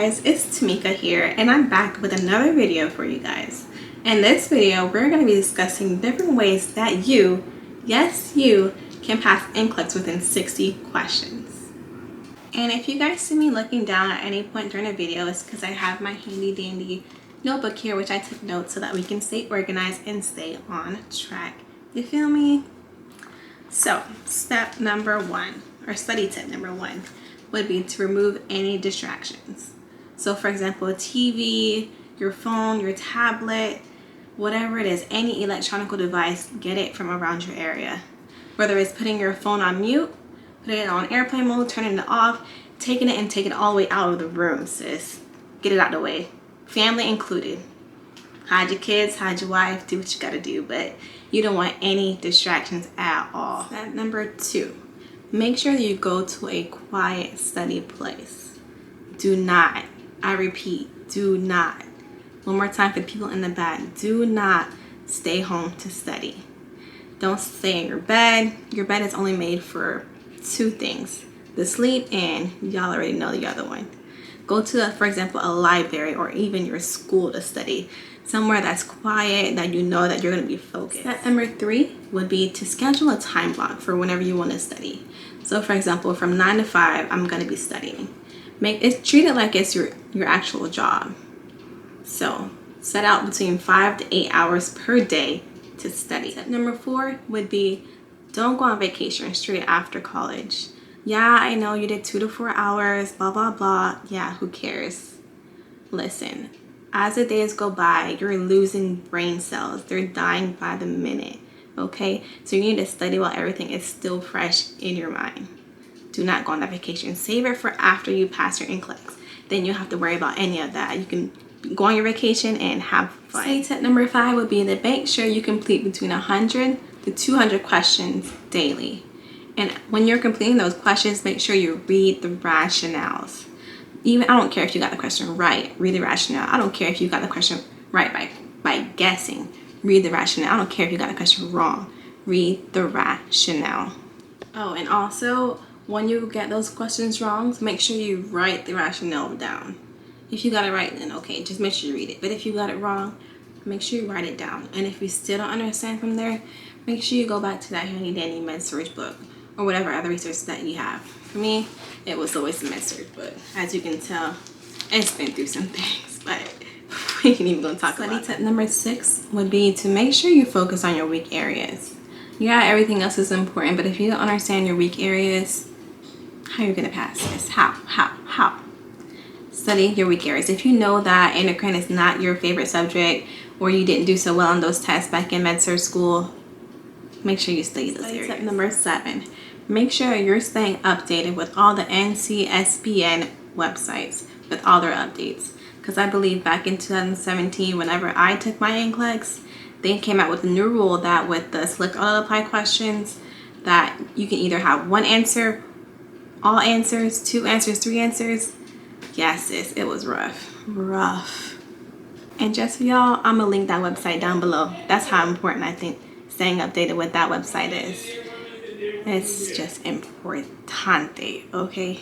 guys, it's Tamika here, and I'm back with another video for you guys. In this video, we're going to be discussing different ways that you, yes you, can pass NCLEX within 60 questions. And if you guys see me looking down at any point during the video, it's because I have my handy dandy notebook here, which I took notes so that we can stay organized and stay on track. You feel me? So, step number one, or study tip number one, would be to remove any distractions. So for example, a TV, your phone, your tablet, whatever it is, any electronic device, get it from around your area. Whether it's putting your phone on mute, putting it on airplane mode, turning it off, taking it all the way out of the room, sis. Get it out of the way. Family included. Hide your kids, hide your wife, do what you gotta do, but you don't want any distractions at all. Step number two. Make sure that you go to a quiet study place. Do not, I repeat, do not. One more time for the people in the back. Do not stay home to study. Don't stay in your bed. Your bed is only made for two things. The sleep and y'all already know the other one. Go to, for example, a library or even your school to study. Somewhere that's quiet, that you know that you're going to be focused. Step number three would be to schedule a time block for whenever you want to study. So for example, from 9 to 5, I'm going to be studying. Treat it like it's your actual job. So set out between 5 to 8 hours per day to study. Step number four would be don't go on vacation straight after college. Yeah, I know you did 2 to 4 hours, blah, blah, blah. Yeah, who cares? Listen, as the days go by, you're losing brain cells. They're dying by the minute. Okay, so you need to study while everything is still fresh in your mind. Do not go on that vacation. Save it for after you pass your NCLEX. Then you don't have to worry about any of that. You can go on your vacation and have fun. Study tip number five would be to make sure you complete between 100 to 200 questions daily. And when you're completing those questions, make sure you read the rationales. I don't care if you got the question right, read the rationale. I don't care if you got the question right by guessing. Read the rationale. I don't care if you got the question wrong. Read the rationale. Oh, and also, when you get those questions wrong, make sure you write the rationale down. If you got it right, then okay, just make sure you read it. But if you got it wrong, make sure you write it down. And if you still don't understand from there, make sure you go back to that handy dandy med-surg book or whatever other resources that you have. For me, it was always the med-surg book. As you can tell, it's been through some things, but we ain't even gonna talk about it. Study tip number six would be to make sure you focus on your weak areas. Yeah, everything else is important, but if you don't understand your weak areas, how are you gonna pass this? How? Study your weak areas. If you know that endocrine is not your favorite subject or you didn't do so well on those tests back in med-surg school, make sure you study those areas. Tip number seven, make sure you're staying updated with all the NCSBN websites with all their updates. Because I believe back in 2017, whenever I took my NCLEX, they came out with a new rule that with the select all apply questions, that you can either have one answer, all answers, two answers, three answers. Yes, sis, it was rough. And just for y'all, I'm gonna link that website down below. That's how important I think staying updated with that website is. It's just importante, okay?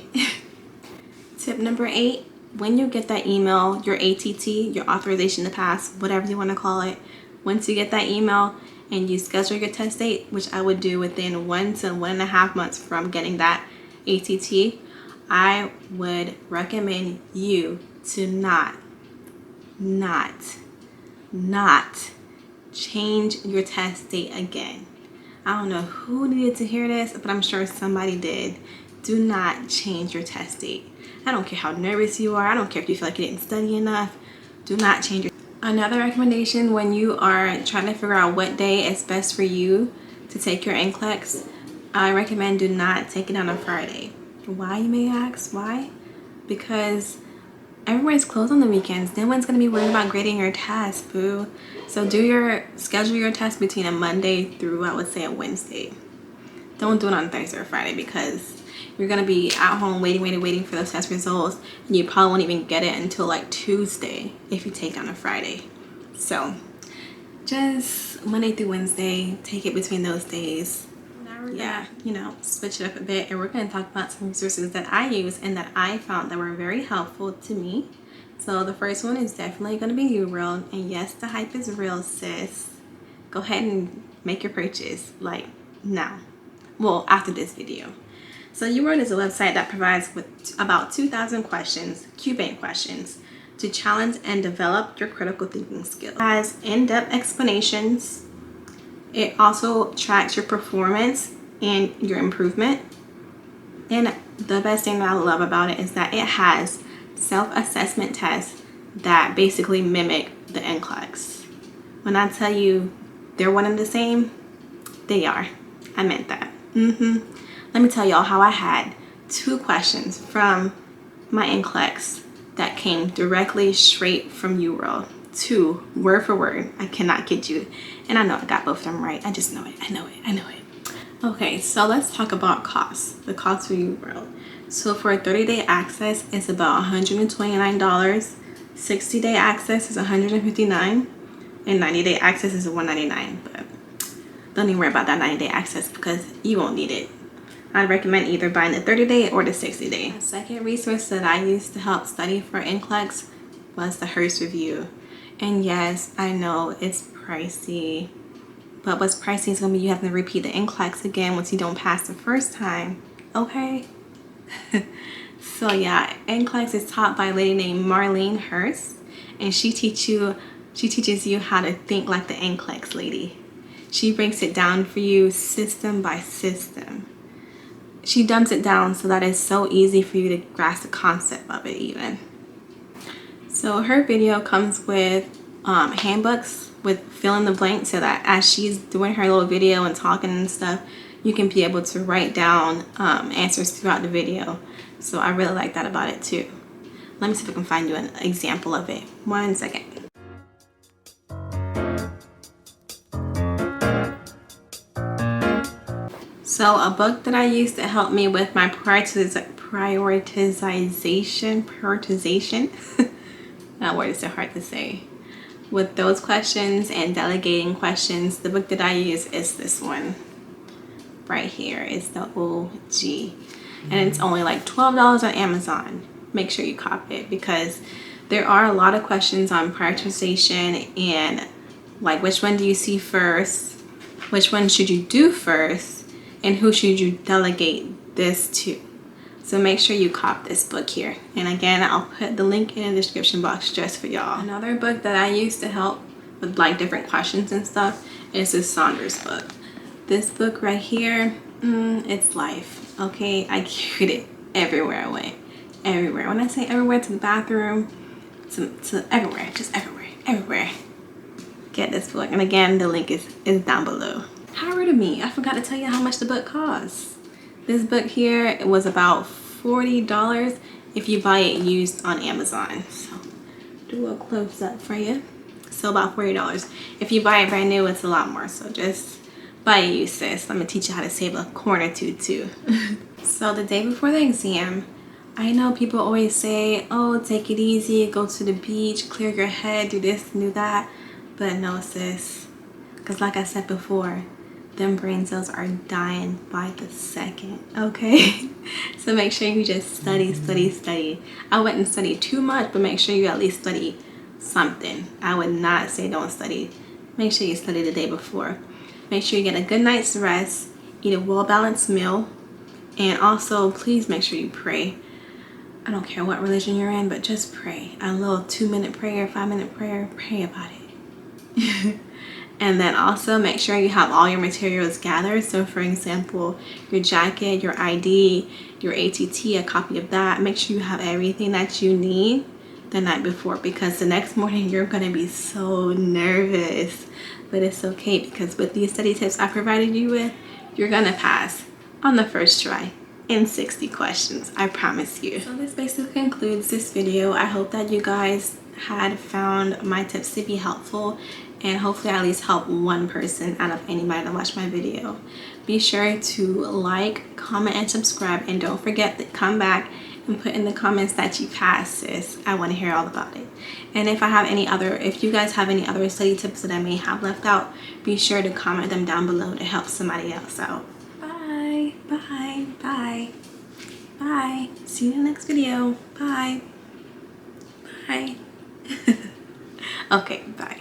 Tip number 8, when you get that email, your ATT, your authorization to pass, whatever you want to call it, once you get that email and you schedule your test date, which I would do within 1 to 1.5 months from getting that ATT, I would recommend you to not change your test date again. I don't know who needed to hear this, but I'm sure somebody did. Do not change your test date. I don't care how nervous you are. I don't care if you feel like you didn't study enough. Do not change your. Another recommendation when you are trying to figure out what day is best for you to take your NCLEX, I recommend do not take it on a Friday. Why, you may ask? Why? Because everywhere's closed on the weekends. No one's gonna be worried about grading your test, boo. So schedule your test between a Monday through, I would say, a Wednesday. Don't do it on Thursday or Friday because you're gonna be at home waiting for those test results, and you probably won't even get it until like Tuesday if you take it on a Friday. So just Monday through Wednesday, take it between those days. Now we're gonna, switch it up a bit, and we're gonna talk about some resources that I use and that I found that were very helpful to me. So the first one is definitely gonna be Uworld, and yes, the hype is real, sis. Go ahead and make your purchase, like, now. Well, after this video. So Uworld is a website that provides with about 2,000 questions, Q-bank questions, to challenge and develop your critical thinking skills. It has in-depth explanations. It also tracks your performance and your improvement. And the best thing that I love about it is that it has self-assessment tests that basically mimic the NCLEX. When I tell you they're one and the same, they are. I meant that. Let me tell y'all how I had 2 questions from my NCLEX that came directly straight from Uworld. 2, word for word. I cannot kid you. And I know I got both of them right. I just know it. I know it. Okay, so let's talk about costs. The cost for Uworld. So for a 30-day access, it's about $129. 60-day access is $159. And 90-day access is $199. But don't even worry about that 90-day access because you won't need it. I'd recommend either buying the 30-day or the 60-day. The second resource that I used to help study for NCLEX was the Hurst review. And yes, I know it's pricey, but what's pricey is going to be you have to repeat the NCLEX again once you don't pass the first time, okay? So yeah, NCLEX is taught by a lady named Marlene Hurst, and she teaches you how to think like the NCLEX lady. She breaks it down for you system by system. She dumps it down so that it's so easy for you to grasp the concept of it even. So her video comes with handbooks with fill in the blank so that as she's doing her little video and talking and stuff, you can be able to write down answers throughout the video. So I really like that about it too. Let me see if I can find you an example of it. 1 second. So a book that I used to help me with my prioritization. That word is so hard to say. With those questions and delegating questions, the book that I use is this one right here. It's the OG. And it's only like $12 on Amazon. Make sure you cop it because there are a lot of questions on prioritization and like which one do you see first? Which one should you do first? And who should you delegate this to? So make sure you cop this book here. And again, I'll put the link in the description box just for y'all. Another book that I used to help with like different questions and stuff is the Saunders book. This book right here, it's life. Okay, I carried it everywhere I went. Everywhere. When I say everywhere, to the bathroom, to everywhere, just everywhere. Get this book. And again, the link is down below. How rude of me. I forgot to tell you how much the book costs. This book here, it was about $40 if you buy it used on Amazon. So do a close up for you. So about $40. If you buy it brand new, it's a lot more. So just buy it used, sis. I'm gonna teach you how to save a coin or two too. So the day before the exam, I know people always say, oh, take it easy, go to the beach, clear your head, do this, do that. But no, sis. Because like I said before, them brain cells are dying by the second, okay? So make sure you just study. I wouldn't study too much, but make sure you at least study something. I would not say don't study. Make sure you study the day before. Make sure you get a good night's rest, eat a well-balanced meal, and also please make sure you pray. I don't care what religion you're in, but just pray. A little 2-minute prayer, 5-minute prayer, pray about it. And then also make sure you have all your materials gathered. So for example, your jacket, your ID, your ATT, a copy of that. Make sure you have everything that you need the night before because the next morning you're going to be so nervous. But it's okay because with these study tips I provided you with, you're going to pass on the first try in 60 questions. I promise you. So this basically concludes this video. I hope that you guys had found my tips to be helpful and hopefully at least help one person out of anybody that watched my video. Be sure to like, comment, and subscribe, and don't forget to come back and put in the comments that you passed, sis. I want to hear all about it. And if you guys have any other study tips that I may have left out, be sure to comment them down below to help somebody else out. Bye. Bye. Bye. Bye. Bye. See you in the next video. Bye. Bye. Okay, bye.